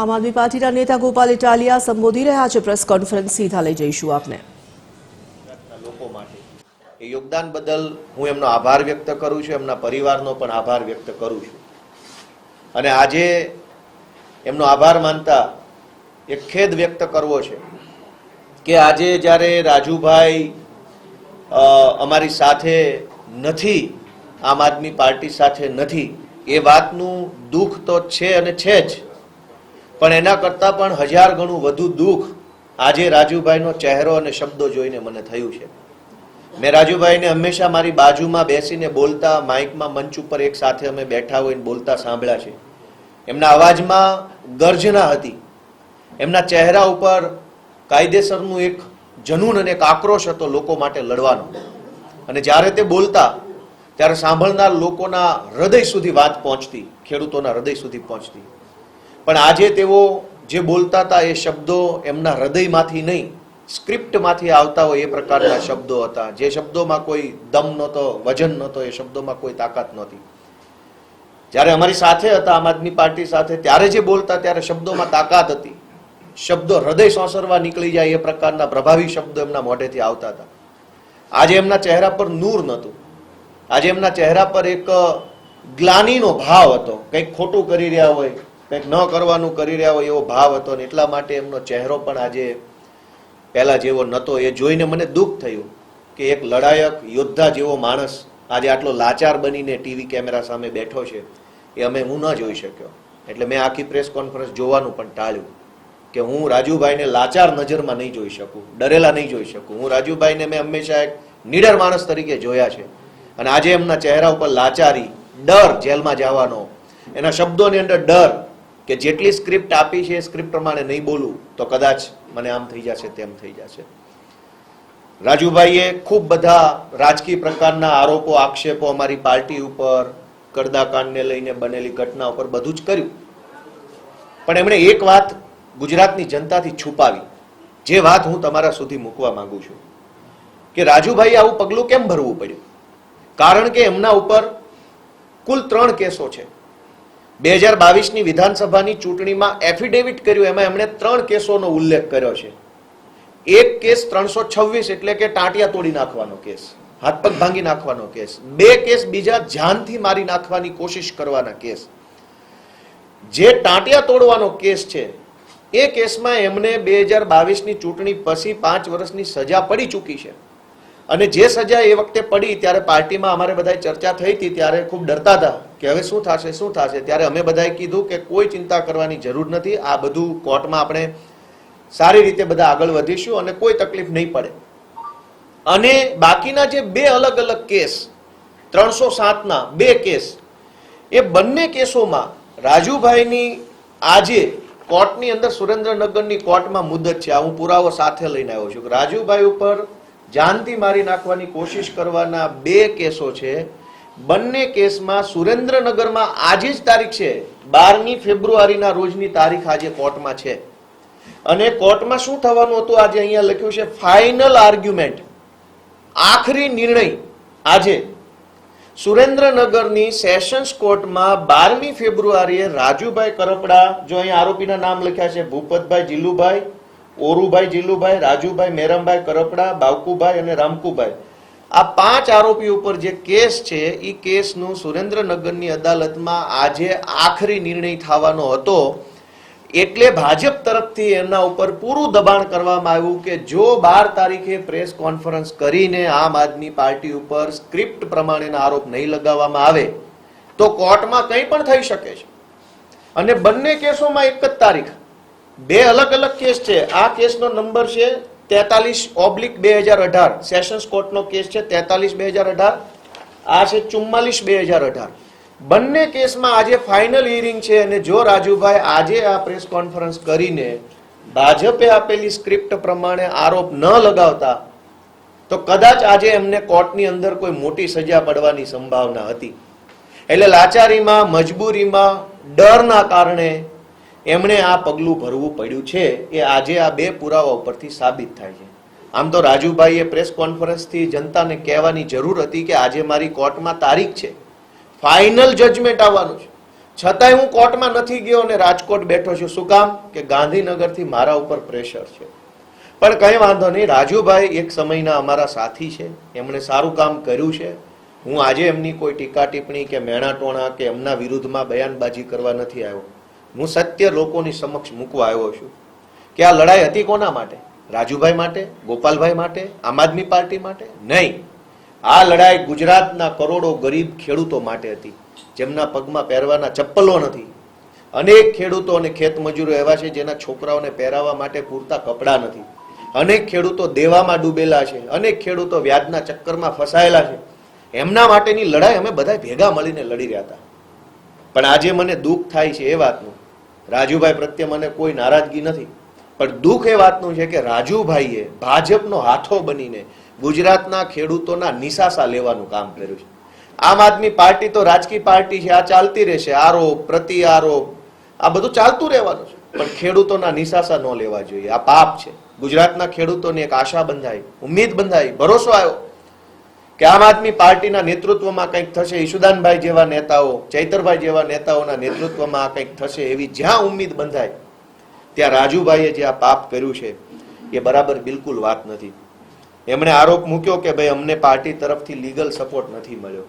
આમ આદમી પાર્ટીના નેતા ગોપાલ ઇટાલિયા સંબોધી રહ્યા છે પ્રેસ કોન્ફરન્સ સીધા લઈ જઈશું આપને લોકો માટે એ યોગદાન બદલ હું એમનો આભાર વ્યક્ત કરું છું, એમના પરિવારનો પણ આભાર વ્યક્ત કરું છું. અને આજે એમનો આભાર માનતા એક ખેદ વ્યક્ત કરવો છે કે આજે જ્યારે રાજુભાઈ અમારી સાથે નથી, આમ આદમી પાર્ટી સાથે નથી, એ વાતનું દુઃખ તો છે અને છે જ, પણ એના કરતાં પણ 1000 ગણું વધુ દુઃખ આજે રાજુભાઈનો ચહેરો અને શબ્દો જોઈને મને થયું છે. મેં રાજુભાઈને હંમેશા મારી બાજુમાં બેસીને બોલતા, માઇકમાં મંચ ઉપર એક સાથે અમે બેઠા હોઈને બોલતા સાંભળ્યા છે. એમના અવાજમાં ગર્જના હતી, એમના ચહેરા ઉપર કાયદેસરનું એક જનૂન અને એક આક્રોશ હતો લોકો માટે લડવાનો. અને જ્યારે તે બોલતા ત્યારે સાંભળનાર લોકોના હૃદય સુધી વાત પહોંચતી, ખેડૂતોના હૃદય સુધી પહોંચતી. પણ આજે તેઓ જે બોલતા હતા એ શબ્દો એમના હૃદયમાંથી નહીં, સ્ક્રિપ્ટમાંથી આવતા હોય એ પ્રકારના શબ્દો હતા. જે શબ્દોમાં કોઈ દમ નહોતો, વજન નહોતો, એ શબ્દોમાં કોઈ તાકાત નહોતી. જ્યારે અમારી સાથે હતા, આમ આદમી પાર્ટી સાથે, ત્યારે જે બોલતા ત્યારે શબ્દોમાં તાકાત હતી, શબ્દો હૃદય સોંસરવા નીકળી જાય એ પ્રકારના પ્રભાવી શબ્દો એમના મોઢેથી આવતા હતા. આજે એમના ચહેરા પર નૂર નહોતું. આજે એમના ચહેરા પર એક ગ્લાનીનો ભાવ હતો, કંઈક ખોટું કરી રહ્યા હોય, કંઈક ન કરવાનું કરી રહ્યા હોય એવો ભાવ હતો. અને એટલા માટે એમનો ચહેરો પણ આજે પહેલા જેવો નહોતો. એ જોઈને મને દુઃખ થયું કે એક લડાયક યોદ્ધા જેવો માણસ આજે આટલો લાચાર બનીને ટીવી કેમેરા સામે બેઠો છે, એ હું ન જોઈ શક્યો. એટલે મેં આખી પ્રેસ કોન્ફરન્સ જોવાનું પણ ટાળ્યું કે હું રાજુભાઈને લાચાર નજરમાં નહીં જોઈ શકું, ડરેલા નહીં જોઈ શકું. હું રાજુભાઈને મેં હંમેશા એક નીડર માણસ તરીકે જોયા છે. અને આજે એમના ચહેરા ઉપર લાચારી, ડર, જેલમાં જવાનો, એના શબ્દોની અંદર ડર કે જેટલી સ્ક્રિપ્ટ આપી છે એ સ્ક્રિપ્ટ પ્રમાણે નહીં બોલું તો કદાચ મને આમ થઈ જશે, તેમ થઈ જશે. રાજુભાઈએ ખૂબ બધા રાજકીય પ્રકારના આરોપો, આક્ષેપો અમારી પાર્ટી ઉપર, કરદાકાંડને લઈને બનેલી ઘટના ઉપર બધું જ કર્યું. પણ એમણે એક વાત ગુજરાતની જનતાથી છુપાવી, જે વાત હું તમારા સુધી મૂકવા માંગુ છું કે રાજુભાઈએ આવું પગલું કેમ ભરવું પડ્યું. કારણ કે એમના ઉપર કુલ 3 કેસો છે. 2022ની વિધાનસભાની ચૂંટણીમાં એફિડેવિટ કર્યું, એમાં એમણે 3 કેસોનો ઉલ્લેખ કર્યો છે. એક કેસ 326 એટલે કે ટાંટિયા તોડી નાખવાનો કેસ, હાથ પગ ભાંગી નાખવાનો કેસ. 2 કેસ બીજા જાનથી મારી નાખવાની કોશિશ કરવાના કેસ. જે ટાંટિયા તોડવાનો કેસ છે એ કેસમાં એમને 2022ની ચૂંટણી પછી 5 વર્ષની સજા પડી ચૂકી છે. અને જે સજા એ વખતે પડી ત્યારે પાર્ટીમાં અમારે બધાય ચર્ચા થઈ હતી, ત્યારે ખૂબ ડરતા હતા કે હવે શું થશે, શું થશે. ત્યારે અમે બધાએ કીધું કે કોઈ ચિંતા કરવાની જરૂર નથી, આ બધું કોર્ટમાં આપણે સારી રીતે બધા આગળ વધીશું અને કોઈ તકલીફ નહીં પડે. અને બાકીના જે 2 અલગ અલગ કેસ, 307ના 2 કેસ, એ બંને કેસોમાં રાજુભાઈની આજે કોર્ટની અંદર, સુરેન્દ્રનગરની કોર્ટમાં મુદત છે. આ હું પુરાવો સાથે લઈને આવ્યો છું કે રાજુભાઈ ઉપર જાનથી મારી નાખવાની કોશિશ કરવાના 2 કેસો છે. બંને કેસમાં સુરેન્દ્રનગરમાં આજે જ તારીખ છે, 12મી ફેબ્રુઆરીના રોજની તારીખ આજે કોર્ટમાં છે. અને કોર્ટમાં શું થવાનું હતું આજે અહીંયા લખ્યું છે, ફાઇનલ આર્ગ્યુમેન્ટ, આખરી નિર્ણય આજે સુરેન્દ્રનગરની સેશન્સ કોર્ટમાં 12મી ફેબ્રુઆરીએ રાજુભાઈ કરપડા, જો અહીંયા આરોપીના નામ લખ્યા છે, ભૂપતભાઈ જીલુભાઈ, ઓરુભાઈ જીલુભાઈ, રાજુભાઈ મેરમભાઈ કરપડા, બાવકુભાઈ અને રામકુભાઈ, આ 5 આરોપીઓ ઉપર જે કેસ છે એ કેસનું સુરેન્દ્રનગરની અદાલતમાં આજે આખરી નિર્ણય થવાનો હતો. એટલે ભાજપ તરફથી એમના ઉપર પૂરું દબાણ કરવામાં આવ્યું કે જો 12 તારીખે પ્રેસ કોન્ફરન્સ કરીને આમ આદમી પાર્ટી ઉપર સ્ક્રિપ્ટ પ્રમાણેના આરોપ નહીં લગાવવામાં આવે તો કોર્ટમાં કંઈ પણ થઈ શકે છે. અને બંને કેસોમાં એક જ તારીખ, 2 અલગ અલગ કેસ છે. આ કેસનો નંબર છે 43/2018, સેશન્સ કોર્ટનો કેસ છે 43/2018, આ છે 44/2018. બંને કેસમાં આજે ફાઇનલ હિયરિંગ છે. અને જો રાજુભાઈ આજે આ પ્રેસ કોન્ફરન્સ કરીને ભાજપે આપેલી સ્ક્રિપ્ટ પ્રમાણે આરોપ ન લગાવતા તો કદાચ આજે એમને કોર્ટની અંદર કોઈ મોટી સજા પડવાની સંભાવના હતી. એટલે લાચારીમાં, મજબૂરીમાં, ડરના કારણે એમણે આ પગલું ભરવું પડ્યું છે. એ આજે આ 2 પુરાવા ઉપરથી સાબિત થાય છે. આમ તો રાજુભાઈએ પ્રેસ કોન્ફરન્સથી જનતાને કહેવાની જરૂર હતી કે આજે મારી કોર્ટમાં તારીખ છે, ફાઇનલ જજમેન્ટ આવવાનું છે. છતાંય હું કોર્ટમાં નથી ગયો અને રાજકોટ બેઠો છું. શું કામ? કે ગાંધીનગરથી મારા ઉપર પ્રેશર છે. પણ કંઈ વાંધો નહીં, રાજુભાઈ એક સમયના અમારા સાથી છે, એમણે સારું કામ કર્યું છે. હું આજે એમની કોઈ ટીકા ટિપ્પણી કે મેણાટોણા કે એમના વિરુદ્ધમાં બયાનબાજી કરવા નથી આવ્યો. હું સત્ય લોકોની સમક્ષ મૂકવા આવ્યો છું કે આ લડાઈ હતી કોના માટે? રાજુભાઈ માટે? ગોપાલભાઈ માટે? આમ આદમી પાર્ટી માટે? નહીં. આ લડાઈ ગુજરાતના કરોડો ગરીબ ખેડૂતો માટે હતી, જેમના પગમાં પહેરવાના ચપ્પલો નથી. અનેક ખેડૂતો અને ખેતમજૂરો એવા છે જેના છોકરાઓને પહેરાવવા માટે પૂરતા કપડાં નથી. અનેક ખેડૂતો દેવામાં ડૂબેલા છે, અનેક ખેડૂતો વ્યાજના ચક્કરમાં ફસાયેલા છે. એમના માટેની લડાઈ અમે બધા ભેગા મળીને લડી રહ્યા હતા. પણ આજે મને દુઃખ થાય છે એ વાતનું, રાજુભાઈ પ્રત્યે મને કોઈ નારાજગી નથી, પણ દુઃખ એ વાતનું છે કે રાજુભાઈએ ભાજપનો હાથો બનીને ગુજરાતના ખેડૂતોના નિશાસા લેવાનું કામ કર્યું છે. આમ આદમી પાર્ટી તો રાજકીય પાર્ટી છે, આ ચાલતી રહેશે. આરોપ પ્રતિ આરોપ આ બધું ચાલતું રહેવાનું છે, પણ ખેડૂતોના નિશાસા ન લેવા જોઈએ. આ પાપ છે. ગુજરાતના ખેડૂતોને એક આશા બંધાઈ, ઉમ્મીદ બંધાઈ, ભરોસો આવ્યો કે આમ આદમી પાર્ટીના નેતૃત્વમાં કંઈક થશે, ઈશુદાનભાઈ જેવા નેતાઓ, ચૈતરભાઈ જેવા નેતાઓના નેતૃત્વમાં આ કંઈક થશે, એવી જ્યાં ઉમ્મીદ બંધાય ત્યાં રાજુભાઈએ જે આ પાપ કર્યું છે એ બરાબર બિલકુલ વાત નથી. એમણે આરોપ મૂક્યો કે ભાઈ અમને પાર્ટી તરફથી લીગલ સપોર્ટ નથી મળ્યો.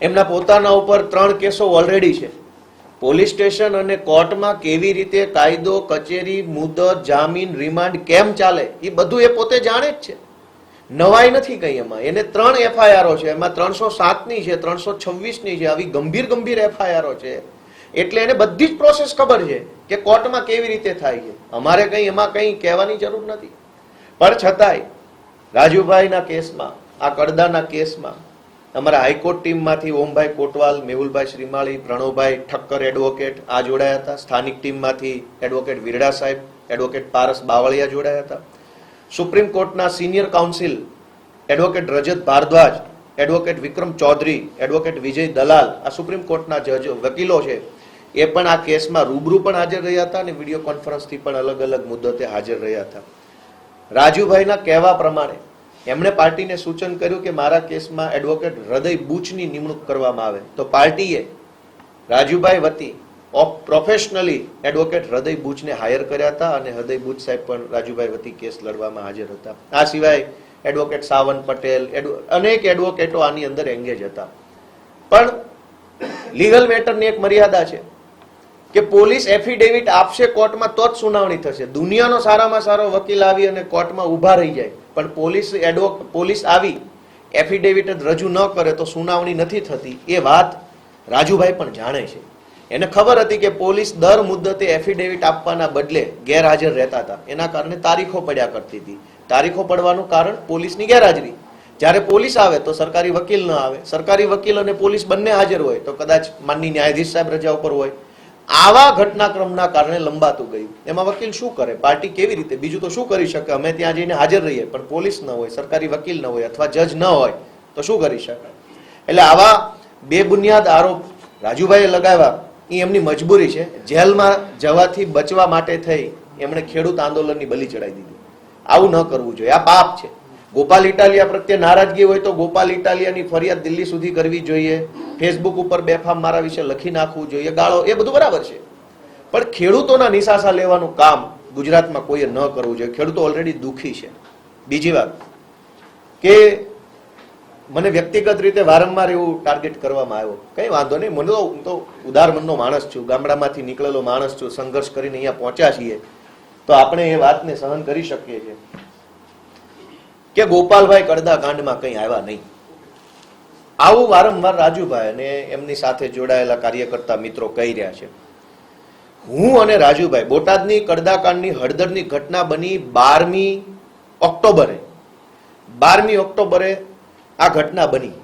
એમના પોતાના ઉપર 3 કેસો ઓલરેડી છે. પોલીસ સ્ટેશન અને કોર્ટમાં કેવી રીતે કાયદો, કચેરી, મુદત, જામીન, રિમાન્ડ કેમ ચાલે એ બધું એ પોતે જાણે જ છે. નવાઈ નથી કઈ એમાં. એને 3 FIRઓ છે, એમાં 307ની છે, 326ની છે. આવી ગંભીર FIRઓ છે. એટલે એને બધી જ પ્રોસેસ ખબર છે કે કોર્ટમાં કેવી રીતે થાય છે. અમારે કઈ એમાં કઈ કહેવાની જરૂર નથી. પણ છતાંય રાજુભાઈના કેસમાં, આ કડદાના કેસમાં અમારા હાઈકોર્ટ ટીમમાંથી ઓમભાઈ કોટવાલ, મેહુલભાઈ શ્રીમાળી, પ્રણવભાઈ ઠક્કર એડવોકેટ આ જોડાયા હતા. સ્થાનિક ટીમમાંથી એડવોકેટ વિરડા સાહેબ, એડવોકેટ પારસ બાવળિયા જોડાયા હતા. સુપ્રીમ કોર્ટના સિનિયર કાઉન્સિલ એડવોકેટ રજત ભારદ્વાજ, એડવોકેટ વિક્રમ ચૌધરી, એડવોકેટ વિજય દલાલ, આ સુપ્રીમ કોર્ટના જજ વકીલો છે, એ પણ આ કેસમાં રૂબરૂ પણ હાજર રહ્યા હતા અને વિડીયો કોન્ફરન્સથી પણ અલગ અલગ મુદ્દતે હાજર રહ્યા હતા. રાજુભાઈના કહેવા પ્રમાણે એમણે પાર્ટીને સૂચન કર્યું કે મારા કેસમાં એડવોકેટ હૃદય બુચની નિમણૂક કરવામાં આવે, તો પાર્ટીએ રાજુભાઈ વતી પ્રોફેશનલી એડવોકેટ હૃદય બુચને હાયર કર્યા હતા અને હૃદય બુચ સાહેબ પણ રાજુભાઈ વતી કેસ લડવામાં હાજર હતા. આ સિવાય એડવોકેટ સાવન પટેલ, અનેક એડવોકેટો આની અંદર એંગેજ હતા. પણ લીગલ મેટરની એક મર્યાદા છે કે પોલીસ એફિડેવિટ આપશે કોર્ટમાં તો જ સુનાવણી થશે. દુનિયાનો સારામાં સારો વકીલ આવી અને કોર્ટમાં ઊભા રહી જાય, પણ પોલીસ આવી એફિડેવિટ જ રજૂ ન કરે તો સુનાવણી નથી થતી. એ વાત રાજુભાઈ પણ જાણે છે. એને ખબર હતી કે પોલીસ દર મુદ્દતે એફિડેવિટ આપવાના બદલે ગેરહાજર રહેતા હતા. એના કારણે તારીખો પડ્યા કરતી હતી. તારીખો પડવાનું કારણ પોલીસની ગેરહાજરી. જ્યારે પોલીસ આવે તો સરકારી વકીલ ન આવે, સરકારી વકીલ અને પોલીસ બંને હાજર હોય તો કદાચ માનની ન્યાયાધીશ સાહેબ રજા ઉપર હોય. આવા ઘટનાક્રમના કારણે લંબાતું ગયું. એમાં વકીલ શું કરે? પાર્ટી કેવી રીતે? બીજું તો શું કરી શકે? અમે ત્યાં જઈને હાજર રહીએ, પણ પોલીસ ન હોય, સરકારી વકીલ ન હોય અથવા જજ ન હોય તો શું કરી શકાય? એટલે આવા બેબુનિયાદ આરોપ રાજુભાઈએ લગાવ્યા એ એમની મજબૂરી છે. જેલમાં જવાથી બચવા માટે થઈ એમણે ખેડૂત આંદોલનની બલી ચડાવી દીધી. આવું ન કરવું જોઈએ. આ પાપ છે. ગોપાલ ઇટાલિયા પ્રત્યે નારાજગી હોય તો ગોપાલ ઇટાલિયાની ફરિયાદ દિલ્હી સુધી કરવી જોઈએ. ફેસબુક ઉપર બેફામ મારા વિશે લખી નાખવું જોઈએ, ગાળો, એ બધું બરાબર છે. પણ ખેડૂતોના નિશાસા લેવાનું કામ ગુજરાતમાં કોઈએ ન કરવું જોઈએ. ખેડૂતો ઓલરેડી દુઃખી છે. બીજી વાત કે મને વ્યક્તિગત રીતે વારંવાર એવું ટાર્ગેટ કરવામાં આવ્યો. કઈ વાંધો નહીં, મને તો ઉદાર મનનો માણસ છું, ગામડામાંથી નીકળેલો માણસ છું, સંઘર્ષ કરીને અહીંયા પહોંચ્યા છીએ તો આપણે એ વાતને સહન કરી શકીએ છીએ કે ગોપાલભાઈ કડદા કાંડમાં કંઈ આવ્યા નહીં. આવું વારંવાર રાજુભાઈ અને એમની સાથે જોડાયેલા કાર્યકર્તા મિત્રો કહી રહ્યા છે. હું અને રાજુભાઈ, બોટાદની કડદાકાંડની હળદરની ઘટના બની 12મી ઓક્ટોબરે આ ઘટના બની.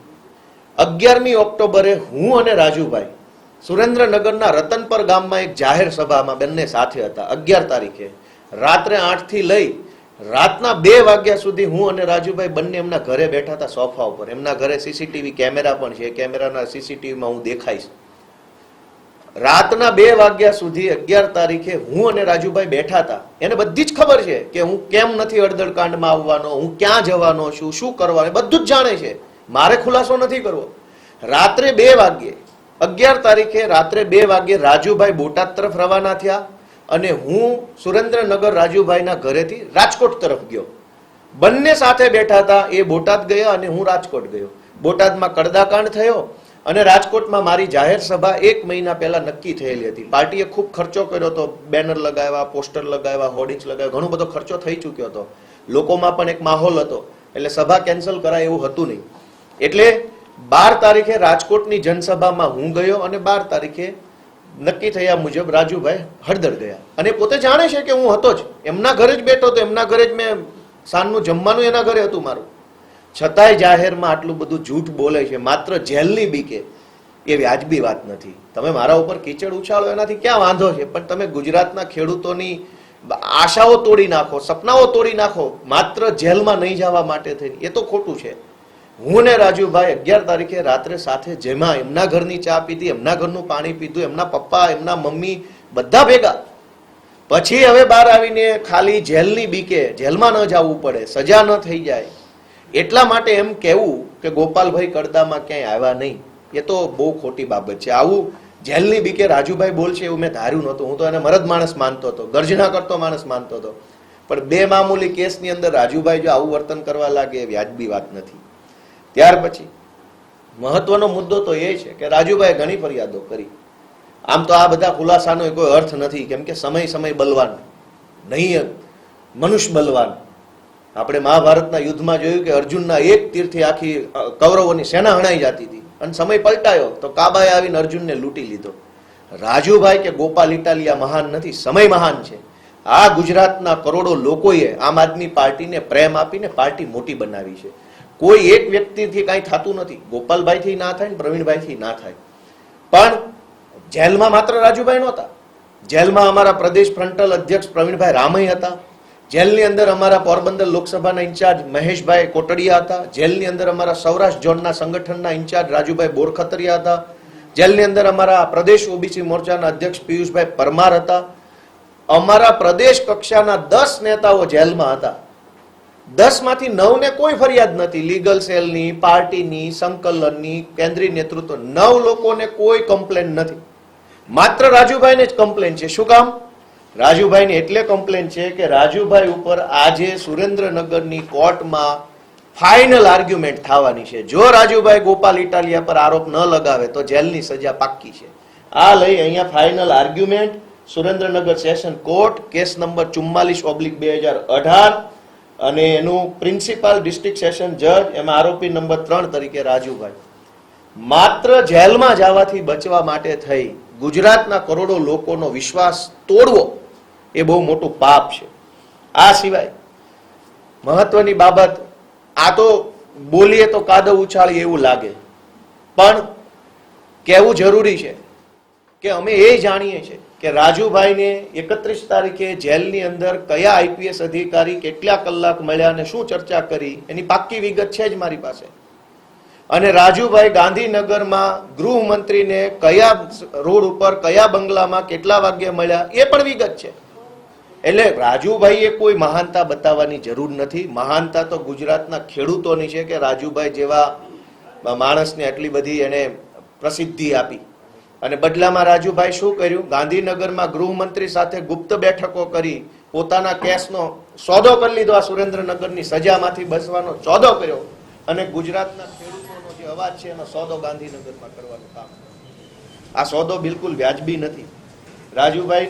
11મી ઓક્ટોબરે હું અને રાજુભાઈ સુરેન્દ્રનગરના રતનપર ગામમાં એક જાહેર સભામાં બંને સાથે હતા. 11 તારીખે રાત્રે 8 થી લઈ રાતના 2 વાગ્યા સુધી હું અને રાજુભાઈ બંને એમના ઘરે બેઠા હતા, સોફા ઉપર. એમના ઘરે સીસીટીવી કેમેરા પણ છે, કેમેરાના સીસીટીવીમાં હું દેખાઈશ. રાતના 2 વાગ્યા સુધી 11 તારીખે હું અને રાજુભાઈ બેઠા હતા. એને બધી જ ખબર છે કે હું કેમ નથી હળદરકાંડમાં આવવાનો, હું ક્યાં જવાનો છું, શું કરવાનું, બધું જ જાણે છે. મારે ખુલાસો નથી કરવો. રાત્રે 2 વાગ્યે 11 તારીખે રાત્રે 2 વાગે રાજુભાઈ બોટાદ તરફ રવાના થયા અને હું સુરેન્દ્રનગર રાજુભાઈના ઘરેથી રાજકોટ તરફ ગયો. બંને સાથે બેઠા હતા. એ બોટાદ ગયા અને હું રાજકોટ ગયો. બોટાદમાં કડદાકાંડ થયો અને રાજકોટમાં મારી જાહેર સભા 1 મહિના પહેલા નક્કી થયેલી હતી. પાર્ટીએ ખૂબ ખર્ચો કર્યો હતો. બેનર લગાવ્યા, પોસ્ટર લગાવ્યા, હોર્ડિંગ્સ લગાવ્યા, ઘણો બધો ખર્ચો થઈ ચૂક્યો હતો. લોકોમાં પણ એક માહોલ હતો, એટલે સભા કેન્સલ કરાય એવું હતું નહીં. એટલે 12 તારીખે રાજકોટની જનસભામાં હું ગયો અને 12 તારીખે નક્કી થયા મુજબ રાજુભાઈ હળદર ગયા. અને પોતે જાણે છે કે હું હતો જ, એમના ઘરે જ બેઠો હતો, એમના ઘરે જ મેં સાંજનું જમવાનું એના ઘરે હતું મારું. છતાંય જાહેરમાં આટલું બધું જૂઠ બોલે છે માત્ર જેલની બીકે. એ વ્યાજબી વાત નથી. તમે મારા ઉપર કીચડ ઉછાળો એનાથી ક્યાં વાંધો છે, પણ તમે ગુજરાતના ખેડૂતોની આશાઓ તોડી નાખો, સપનાઓ તોડી નાખો માત્ર જેલમાં નહીં જવા માટે થઈને, એ તો ખોટું છે. હું ને રાજુભાઈ 11 તારીખે રાત્રે સાથે જેમાં એમના ઘરની ચા પીધી, એમના ઘરનું પાણી પીધું, એમના પપ્પા, એમના મમ્મી બધા ભેગા. પછી હવે બહાર આવીને ખાલી જેલની બીકે, જેલમાં ન જવું પડે, સજા ન થઈ જાય એટલા માટે એમ કહેવું કે ગોપાલભાઈ કડદામાં ક્યાંય આવ્યા નહીં, એ તો બહુ ખોટી બાબત છે. આવું જેલની બીકે રાજુભાઈ બોલશે એવું મેં ધાર્યું નહોતું. હું તો એને મરદ માણસ માનતો હતો, ગર્જના કરતો માણસ માનતો હતો. પણ બે મામૂલી કેસની અંદર રાજુભાઈ જો આવું વર્તન કરવા લાગે એ વ્યાજબી વાત નથી. ત્યાર પછી મહત્વનો મુદ્દો તો એ છે કે રાજુભાઈએ ઘણી ફરિયાદો કરી. આમ તો આ બધા ખુલાસાનો કોઈ અર્થ નથી, કેમ કે સમય બલવાન નહીં, મનુષ્ય બલવાન. આપણે મહાભારતના યુદ્ધમાં જોયું કે અર્જુનના એક તીરથી આખી કૌરવોની સેના હણાઈ જતી હતી અને સમય પલટાયો તો કાબાએ આવીને અર્જુનને લૂંટી લીધો. રાજુભાઈ કે ગોપાલ ઇટાલિયા મહાન નથી, સમય મહાન છે. આ ગુજરાતના કરોડો લોકોએ આમ આદમી પાર્ટીને પ્રેમ આપીને પાર્ટી મોટી બનાવી છે. કોઈ એક વ્યક્તિથી કાંઈ થતું નથી. ગોપાલભાઈથી ના થાય ને પ્રવીણભાઈથી ના થાય. પણ જેલમાં માત્ર રાજુભાઈ નહોતા. જેલમાં અમારા પ્રદેશ ફ્રન્ટલ અધ્યક્ષ પ્રવીણભાઈ રામૈયા હતા. જેલની અંદર અમારા પોરબંદર લોકસભાના ઇન્ચાર્જ મહેશભાઈ કોટડિયા હતા. જેલની અંદર અમારા સૌરાષ્ટ્ર ઝોનના સંગઠનના ઇન્ચાર્જ રાજુભાઈ બોરખતરિયા હતા. જેલની અંદર અમારા પ્રદેશ ઓબીસી મોરચાના અધ્યક્ષ પિયુષભાઈ પરમાર હતા. અમારા પ્રદેશ કક્ષાના 10 નેતાઓ જેલમાં હતા. 10 માંથી 9 ને કોઈ ફરિયાદ નથી. લીગલ સેલની, પાર્ટીની, સંકલનની, કેન્દ્રીય નેતૃત્વ 9 લોકોને કોઈ કમ્પ્લેન નથી. માત્ર રાજુભાઈને જ કમ્પ્લેન છે. શું કામ? રાજુભાઈની એટલે કમ્પ્લેન છે કે રાજુભાઈ ઉપર આજે સુરેન્દ્રનગરની કોર્ટમાં ફાઇનલ આર્ગ્યુમેન્ટ થવાની છે. જો રાજુભાઈ ગોપાલ ઇટાલિયા પર આરોપ ન લગાવે તો જેલની સજા પાક્કી છે. આ લઈ અહીંયા final argument Surendranagar session court, case number 44/2018 અને એનું પ્રિન્સિપાલ ડિસ્ટ્રિક્ટ સેશન જજ, એમાં આરોપી નંબર 3 તરીકે રાજુભાઈ. માત્ર જેલમાં જવાથી બચવા માટે થઈ ગુજરાતના કરોડો લોકોનો વિશ્વાસ તોડવો એ બહુ મોટું પાપ છે. આ સિવાય મહત્વની બાબત, આ તો બોલીએ તો કાદવ ઉછાળીએ એવું લાગે, પણ કહેવું જરૂરી છે કે અમે એ જાણીએ છીએ કે રાજુભાઈને 31 તારીખે જેલની અંદર કયા આઈપીએસ અધિકારી કેટલા કલાક મળ્યા અને શું ચર્ચા કરી એની પાક્કી વિગત છે જ મારી પાસે. અને રાજુભાઈ ગાંધીનગરમાં ગૃહમંત્રીને કયા રોડ ઉપર કયા બંગલામાં કેટલા વાગ્યે મળ્યા એ પણ વિગત છે. એટલે રાજુભાઈએ કોઈ મહાનતા બતાવવાની જરૂર નથી. મહાનતા તો ગુજરાતના ખેડૂતોની છે કે રાજુભાઈ જેવા માણસને આટલી બધી એને પ્રસિદ્ધિ આપી. અને બદલામાં રાજુભાઈ શું કર્યું? ગાંધીનગરમાં ગૃહમંત્રી સાથે ગુપ્ત બેઠકો કરી પોતાના કેસનો સોદો કરી લીધો. આ સુરેન્દ્રનગરની સજામાંથી બચવાનો સોદો કર્યો અને ગુજરાતના ખેડૂતોનો જે અવાજ છે એનો સોદો ગાંધીનગરમાં કરવાનું કામ. આ સોદો બિલકુલ વ્યાજબી નથી. રાજુભાઈ